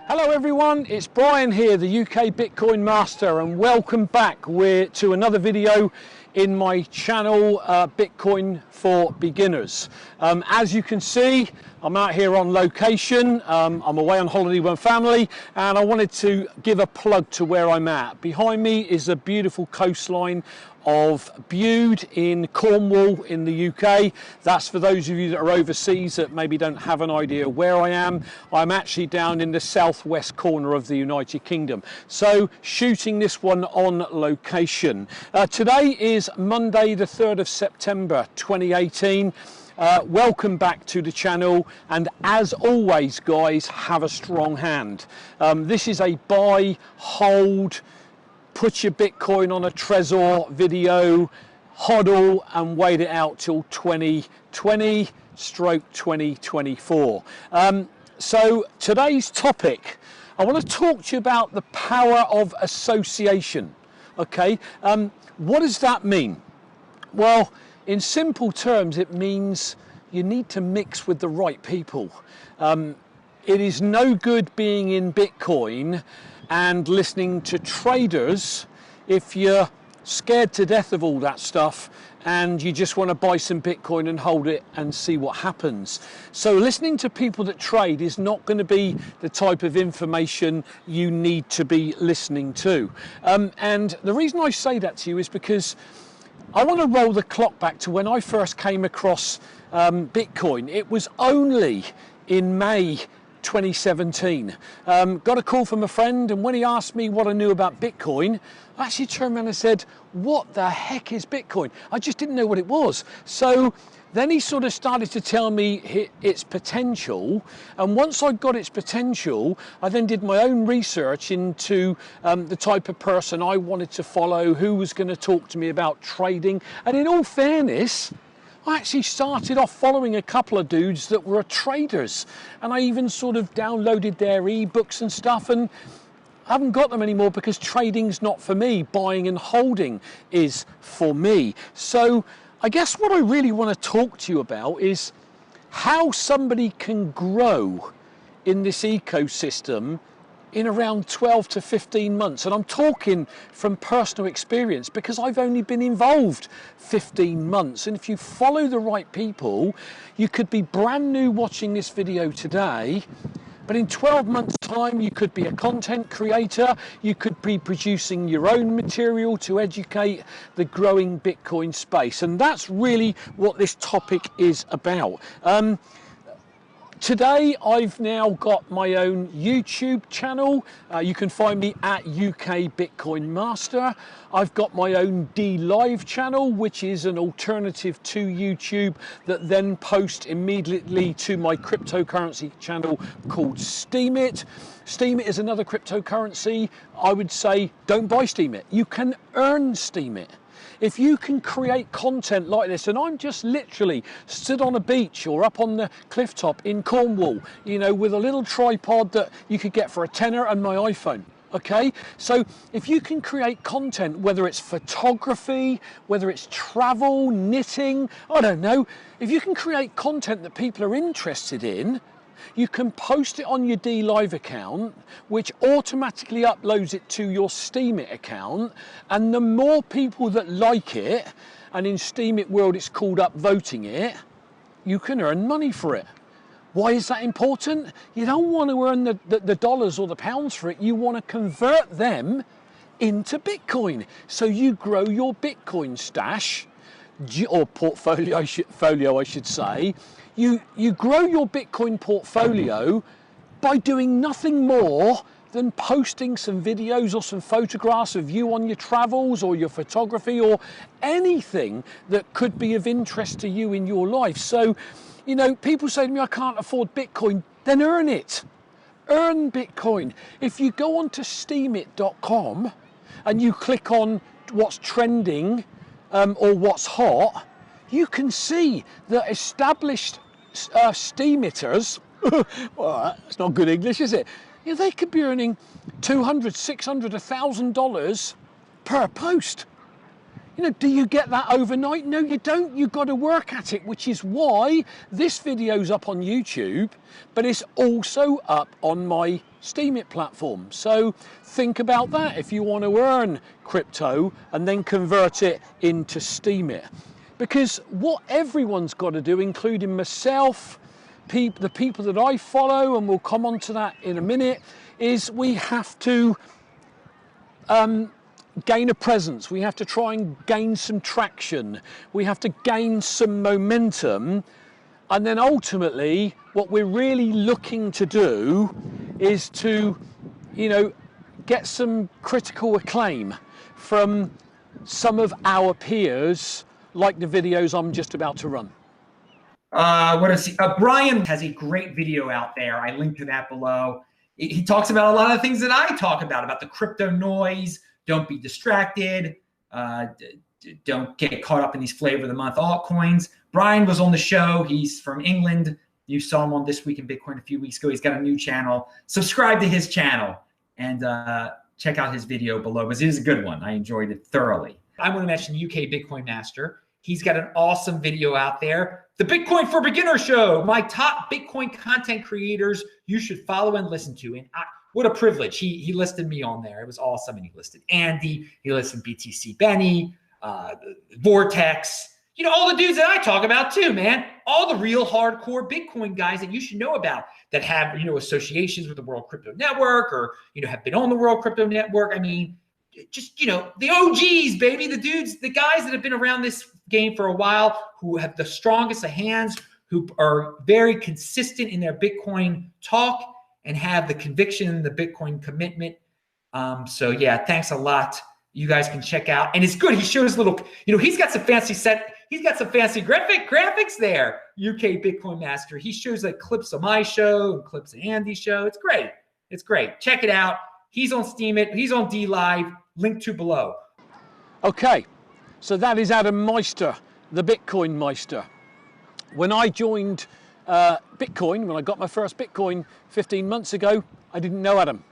Hello everyone, it's Brian here, the UK Bitcoin Master, and welcome back to another video in my channel, Bitcoin for Beginners. As you can see, I'm out here on location. I'm away on holiday with my family, and I wanted to give a plug to where I'm at. Behind me is a beautiful coastline of Bude in Cornwall in the UK. That's for those of you that are overseas that maybe don't have an idea where I am. I'm actually down in the southwest corner of the United Kingdom. So shooting this one on location. Today is Monday the 3rd of September 2018. Welcome back to the channel, and as always guys, have a strong hand. This is a buy, hold, put your Bitcoin on a Trezor video, hodl and wait it out till 2020/2024. So today's topic, I want to talk to you about the power of association. Okay, what does that mean? Well, in simple terms, it means you need to mix with the right people. It is no good being in Bitcoin and listening to traders if you're scared to death of all that stuff and you just want to buy some Bitcoin and hold it and see what happens. So listening to people that trade is not going to be the type of information you need to be listening to. And the reason I say that to you is because I want to roll the clock back to when I first came across Bitcoin. It was only in May 2017. Got a call from a friend, and when he asked me what I knew about Bitcoin, I actually turned around and said, what the heck is Bitcoin? I just didn't know what it was. So then he sort of started to tell me its potential, and once I got its potential, I then did my own research into the type of person I wanted to follow, who was going to talk to me about trading. And in all fairness, I actually started off following a couple of dudes that were traders, and I even sort of downloaded their ebooks and stuff, and I haven't got them anymore because trading's not for me. Buying and holding is for me. So I guess what I really want to talk to you about is how somebody can grow in this ecosystem in around 12 to 15 months. And I'm talking from personal experience because I've only been involved 15 months. And if you follow the right people, you could be brand new watching this video today, but in 12 months time, you could be a content creator, you could be producing your own material to educate the growing Bitcoin space. And that's really what this topic is about. Today I've now got my own YouTube channel. You can find me at UKBitcoin Meister. I've got my own DLive channel, which is an alternative to YouTube that then posts immediately to my cryptocurrency channel called Steemit. Steemit is another cryptocurrency. I would say don't buy Steemit. You can earn Steemit. If you can create content like this, and I'm just literally stood on a beach or up on the cliff top in Cornwall, you know, with a little tripod that you could get for a tenner and my iPhone. Okay, so if you can create content, whether it's photography, whether it's travel, knitting, I don't know, if you can create content that people are interested in, you can post it on your DLive account, which automatically uploads it to your Steemit account, and the more people that like it, and in Steemit world it's called upvoting it, you can earn money for it. Why is that important? You don't want to earn the dollars or the pounds for it, you want to convert them into Bitcoin. So you grow your Bitcoin stash, or portfolio, I should say. You grow your Bitcoin portfolio by doing nothing more than posting some videos or some photographs of you on your travels or your photography or anything that could be of interest to you in your life. So, you know, people say to me, I can't afford Bitcoin, then earn it. Earn Bitcoin. If you go onto steemit.com and you click on what's trending or what's hot, you can see that established Steemitters, well, that's not good English, is it? You know, they could be earning $200, $600, $1,000 per post. You know, do you get that overnight? No, you don't. You've got to work at it, which is why this video's up on YouTube, but it's also up on my Steemit platform. So think about that if you want to earn crypto and then convert it into Steemit. Because what everyone's got to do, including myself, the people that I follow, and we'll come on to that in a minute, is we have to gain a presence. We have to try and gain some traction. We have to gain some momentum. And then ultimately, what we're really looking to do is to, you know, get some critical acclaim from some of our peers, like the videos I'm just about to run. Brian has a great video out there. I linked to that below. He talks about a lot of the things that I talk about the crypto noise. Don't be distracted. Don't get caught up in these flavor of the month altcoins. Brian was on the show. He's from England. You saw him on This Week in Bitcoin a few weeks ago. He's got a new channel. Subscribe to his channel and check out his video below, because it is a good one. I enjoyed it thoroughly. I want to mention UKBitcoin Meister. He's got an awesome video out there. The Bitcoin for Beginner Show, my top Bitcoin content creators you should follow and listen to. And what a privilege. He listed me on there. It was awesome. And he listed Andy. He listed BTC Benny, Vortex. You know, all the dudes that I talk about too, man. All the real hardcore Bitcoin guys that you should know about that have, you know, associations with the World Crypto Network, or, you know, have been on the World Crypto Network. I mean, just, you know, the OGs, baby, the dudes, the guys that have been around this game for a while, who have the strongest of hands, who are very consistent in their Bitcoin talk and have the conviction, the Bitcoin commitment. So yeah, thanks a lot. You guys can check out, and it's good. He shows little, you know, he's got some fancy graphics there. UKBitcoin Meister. He shows like clips of my show and clips of Andy's show. It's great. It's great. Check it out. He's on Steemit. He's on D Live. Link to below. Okay, so that is Adam Meister, the Bitcoin Meister. When I joined Bitcoin, when I got my first Bitcoin 15 months ago, I didn't know Adam.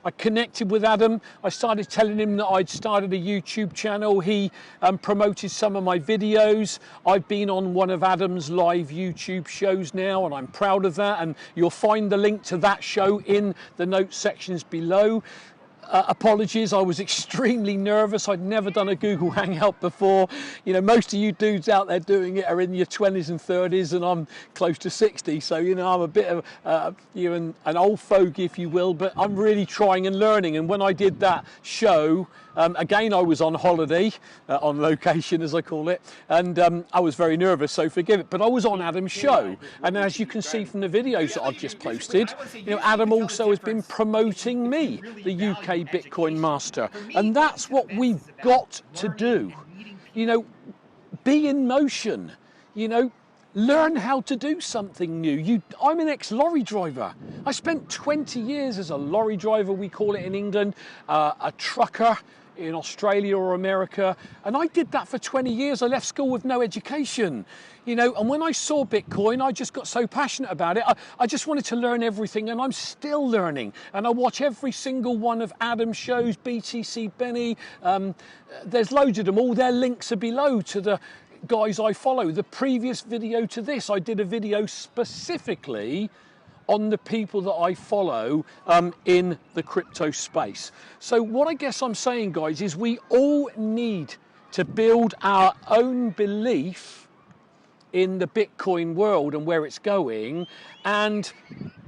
I connected with Adam. I started telling him that I'd started a YouTube channel. He promoted some of my videos. I've been on one of Adam's live YouTube shows now, and I'm proud of that. And you'll find the link to that show in the notes sections below. Apologies, I was extremely nervous. I'd never done a Google Hangout before. You know, most of you dudes out there doing it are in your 20s and 30s, and I'm close to 60. So, you know, I'm a bit of an old fogey, if you will, but I'm really trying and learning. And when I did that show, again, I was on holiday, on location, as I call it, and I was very nervous, so forgive it. But I was on Adam's show, and as you can see from the videos that I've just posted, you know, Adam also has been promoting me, the UKBitcoin Master, and that's what we've got to do. You know, be in motion. You know, learn how to do something new. I'm an ex-lorry driver. I spent 20 years as a lorry driver, we call it in England, a trucker in Australia or America, and I did that for 20 years. I left school with no education, you know, and when I saw Bitcoin, I just got so passionate about it. I just wanted to learn everything, and I'm still learning, and I watch every single one of Adam's shows, BTC Benny, there's loads of them. All their links are below to the guys I follow. The previous video to this, I did a video specifically on the people that I follow in the crypto space. So what I guess I'm saying, guys, is we all need to build our own belief in the Bitcoin world and where it's going, and,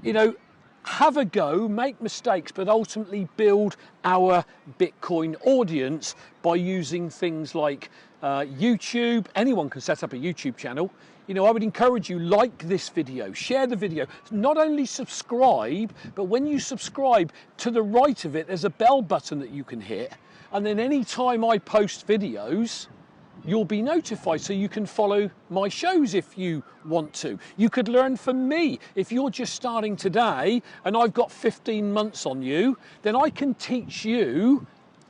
you know, have a go, make mistakes, but ultimately build our Bitcoin audience by using things like YouTube. Anyone can set up a YouTube channel. You know, I would encourage you, like this video, share the video, not only subscribe, but when you subscribe, to the right of it, there's a bell button that you can hit. And then anytime I post videos, you'll be notified, so you can follow my shows if you want to. You could learn from me. If you're just starting today and I've got 15 months on you, then I can teach you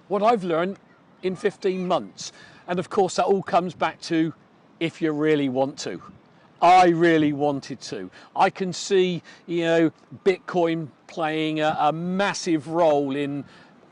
what I've learned in 15 months. And of course, that all comes back to if you really want to. I really wanted to. I can see, you know, Bitcoin playing a massive role in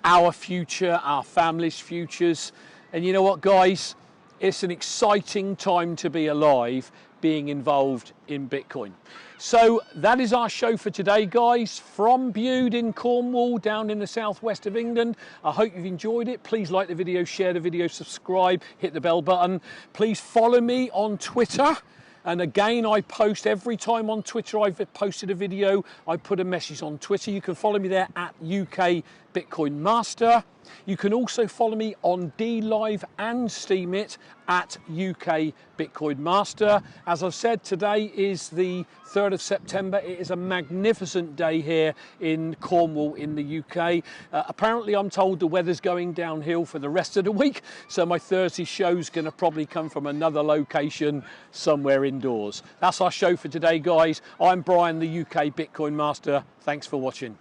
our future, our family's futures. And you know what, guys? it's an exciting time to be alive, being involved in Bitcoin. So that is our show for today, guys, from Bude in Cornwall, down in the southwest of England. I hope you've enjoyed it. Please like the video, share the video, subscribe, hit the bell button. Please follow me on Twitter. And again, I post every time on Twitter I've posted a video, I put a message on Twitter. You can follow me there at UKBitcoin You can also follow me on DLive and Steemit at UKBitcoin As I've said, today is the 3rd of September. It is a magnificent day here in Cornwall in the UK. Apparently, I'm told the weather's going downhill for the rest of the week, so my Thursday show's going to probably come from another location somewhere indoors. That's our show for today, guys. I'm Brian, the UK Bitcoin Master. Thanks for watching.